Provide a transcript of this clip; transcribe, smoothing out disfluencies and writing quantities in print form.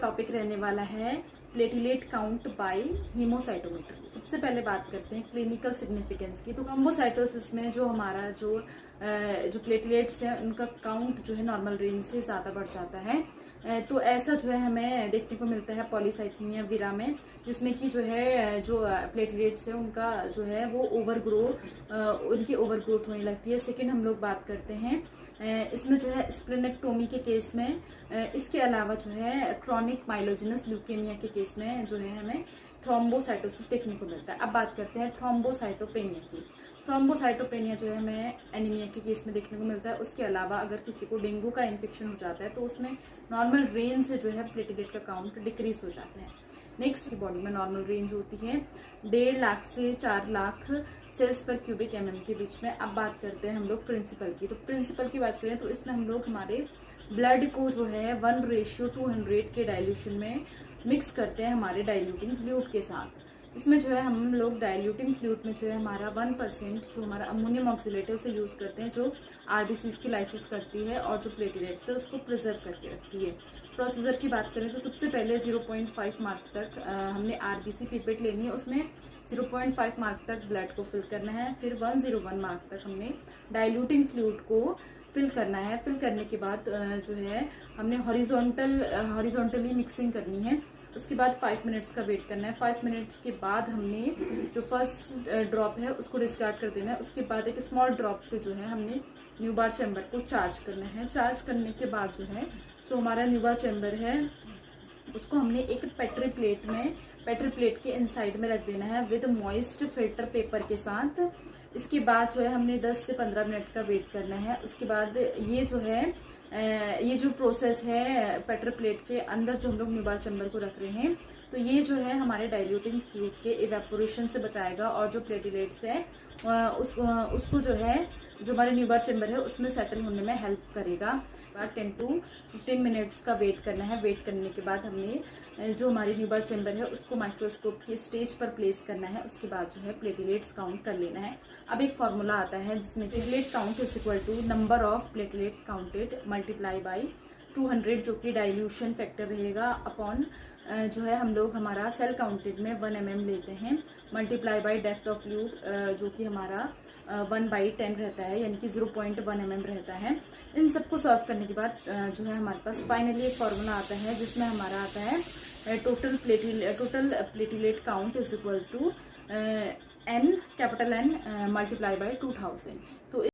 Topic रहने वाला है प्लेटिलेट काउंट बाय हीमोसाइटोमीटर। सबसे पहले बात करते हैं क्लिनिकल सिग्निफिकेंस की। तो थ्रोम्बोसाइटोसिस में जो हमारा जो प्लेटलेट्स हैं उनका काउंट जो है नॉर्मल रेंज से ज़्यादा बढ़ जाता है। तो ऐसा जो है हमें देखने को मिलता है पॉलीसाइथीमिया विरा में, जिसमें कि जो है जो प्लेटलेट्स है उनका जो है वो उनकी ओवर ग्रोथ होने लगती है। सेकेंड हम लोग बात करते हैं इसमें जो है स्प्लेनेक्टोमी के केस में, इसके अलावा जो है क्रॉनिक माइलोजेनस ल्यूकेमिया के केस में जो है हमें थ्रोम्बोसाइटोसिस देखने को मिलता है। अब बात करते हैं थ्रोम्बोसाइटोपेनिया की। थ्रोम्बोसाइटोपेनिया जो है हमें एनीमिया के केस में देखने को मिलता है। उसके अलावा अगर किसी को डेंगू का इन्फेक्शन हो जाता है तो उसमें नॉर्मल रेंज से जो है प्लेटलेट का काउंट डिक्रीज हो जाता है। नेक्स्ट की बॉडी में नॉर्मल रेंज होती है 1.5 लाख से 4 लाख सेल्स पर क्यूबिक एमएम के बीच में। अब बात करते हैं हम लोग प्रिंसिपल की। तो प्रिंसिपल की बात करें तो इसमें हम लोग हमारे ब्लड को जो है 1:200 के डाइल्यूशन में मिक्स करते हैं हमारे डाइल्यूटिंग फ्लूइड के साथ। इसमें जो है हम लोग डाइल्यूटिंग फ्लूइड में जो है हमारा 1% जो हमारा अमोनियम ऑक्सिलेट है उसे यूज़ करते हैं, जो आरबीसीज की लाइसिस करती है और जो प्लेटलेट्स है उसको प्रिजर्व करके रखती है। प्रोसीजर की बात करें तो सबसे पहले 0.5 मार्क तक हमने आरबीसी पिपेट लेनी है, उसमें 0.5 मार्क तक ब्लड को फिल करना है। फिर 101 मार्क तक हमने डाइल्यूटिंग फ्लूइड को फिल करना है। फिल करने के बाद जो है हमने हॉरिजॉन्टली मिक्सिंग करनी है। उसके बाद 5 मिनट्स का वेट करना है। 5 मिनट्स के बाद हमने जो फर्स्ट ड्रॉप है उसको डिस्कार्ड कर देना है। उसके बाद एक स्मॉल ड्रॉप से जो है हमने न्यूबार चैम्बर को चार्ज करना है। चार्ज करने के बाद जो है जो हमारा न्यूबार चैम्बर है उसको हमने एक पेट्री प्लेट के इनसाइड में रख देना है विद मॉइस्ट फिल्टर पेपर के साथ। इसके बाद जो है हमने 10 से 15 मिनट का वेट करना है। उसके बाद ये जो प्रोसेस है पेट्री प्लेट के अंदर जो हम लोग न्यूबार चैम्बर को रख रहे हैं, तो ये जो है हमारे डाइल्यूटिंग फ्लूइड के इवेपोरेशन से बचाएगा और जो प्लेटलेट्स है उसको जो है जो हमारे न्यूबार चैम्बर है उसमें सेटल होने में हेल्प करेगा। 10 to 15 मिनट्स का वेट करना है। वेट करने के बाद हमने जो हमारी न्यूबार चैम्बर है उसको माइक्रोस्कोप के स्टेज पर प्लेस करना है। उसके बाद जो है प्लेटलेट्स काउंट कर लेना है। अब एक फॉर्मूला आता है जिसमें platelet count is equal to number of platelet counted multiply by 200 जो कि डाइल्यूशन फैक्टर रहेगा अपॉन जो है हम लोग हमारा सेल काउंटेड में 1 mm लेते हैं, multiply by depth of fluid जो कि हमारा 1/10 रहता है, यानी कि 0.1 mm रहता है। इन सबको सॉल्व करने के बाद जो है हमारे पास फाइनली एक फॉर्मूला आता है जिसमें हमारा आता है total platelet count is equal to N multiply by 2000। तो